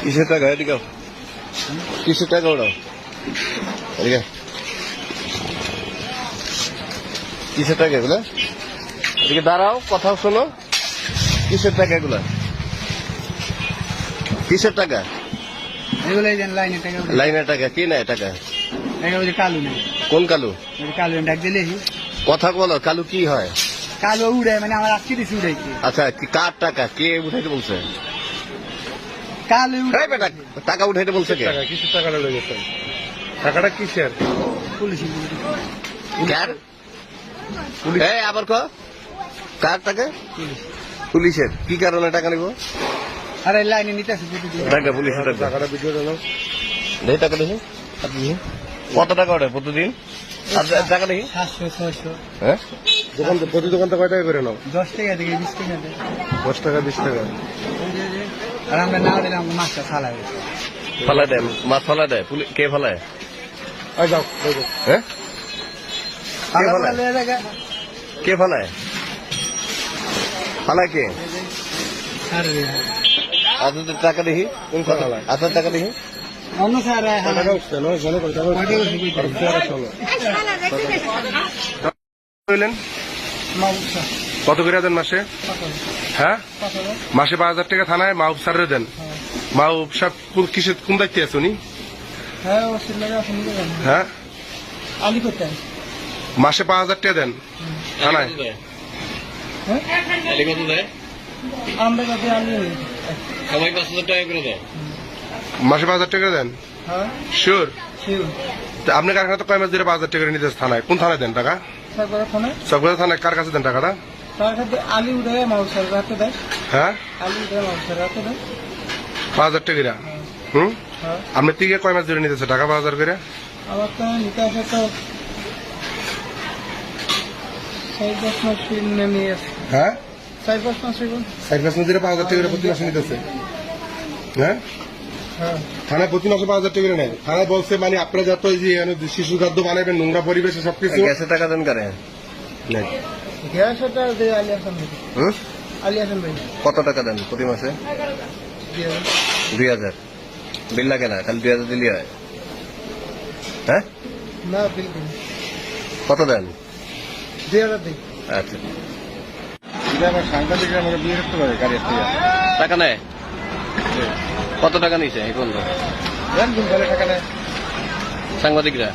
কিসের টাকা এদিকে কিসের টাকা ওটাও এদিকে কিসের টাকা এগুলা এদিকে দাঁড়াও কথা শোনো কিসের টাকা এগুলা কিসের টাকা এগুলো লাইনের টাকা কি নেয় টাকা কালু না কোন কালু কালু ডাক দিলে কথা বলো কালু কি হয় কালো উড়ে মানে আমার আজকে দিছি উড়াইছে আচ্ছা কার টাকা কে উঠাইতে বলছে কালো এই বেটা টাকা উঠাইতে বলছে কে কিসের টাকাটা লয়ে গেছেন টাকাটা কিসের পুলিশ কার এই আবার কার টাকা পুলিশের কি কারণে টাকা নিব আরে লাইনে নিতে আসি টাকা পুলিশের টাকা টাকাটা ভিডিও জানো দেখি টাকা দেখি কত টাকা ওঠে প্রতিদিন আর টাকা দেখি 700-600 হ্যাঁ দোকান প্রতি দোকানটা কয় টাকা করে নাও 10 টাকা থেকে 20 টাকা দেয় 10 টাকা 20 টাকা আর আমরা না দিলে আমাকে মাছটা ফালাই ফালাই দেয় মাছ ফালাই দেয় কে ফালায় আই যাও হ্যাঁ কে ফালায় ফালায় কে আপনাদের টাকা দেখি কোন ফালায় আপনার টাকা দেখি অন্য স্যার টাকা উঠছে না জানো কত টাকা কইলেন কত করে দেন মাসে হ্যাঁ মাসে 5000 টাকা থানায় মাহবুব স্যারের দেন মাহবুব সাহেব কিসের কোন দায়িত্বে আছে উনি হ্যাঁ আলি করতে মাসে 5000 টাকা দেন থানায় আমরা কাছে আলি সবাই 5000 টাকা করে দেয় মাসে 5000 টাকা দেন হ্যাঁ শিওর শিওর আপনি কারখানা তো কয় মাস ধরে 5000 টাকা নিতে থানায় কোন থানায় দেন টাকা তারপরে ফোনে সবগুলো থানায় কার কাছে দেন টাকাটা তার সাথে আলি উঠে মাউসার রাতে দেয় হ্যাঁ আলি উঠে মাউসার রাতে দেয় 5000 টাকা হুম হ্যাঁ আপনি থেকে কয় মাস ধরে নিতেছে টাকা 5000 করে আমার তো নিতে আসে তো 6-10 মাস নিয়ে আসে হ্যাঁ 4-5 মাস এগুলো 4-5 মাস ধরে 5000 টাকা করে প্রতি মাসে নিতেছে হ্যাঁ হ্যাঁ থানায় প্রতি মাসে 5000 টাকা করে নেয় থানায় বলছে মানে আপনারা যত এই যে শিশু খাদ্য বানাবেন নোংরা পরিবেশে সবকিছু গ্যাসের টাকা দেন কারে গ্যাস ওটা দিয়ে আলি হাসান ভাই হুম আলি হাসান ভাই কত টাকা দেন প্রতি মাসে 2000 বিল লাগে না খালি 2000 দিলি হয় হ্যাঁ না বিল দিন কত দেন 2000 দিন আচ্ছা এটা আমার সাংবাদিকরা আমাকে বিয়ে করতে পারে গাড়ি টাকা নেয় কত টাকা নিছে এখন দেন কোন ভালো টাকা নেয় সাংবাদিকরা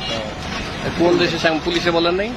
কোন দেশে পুলিশে বলেন নাই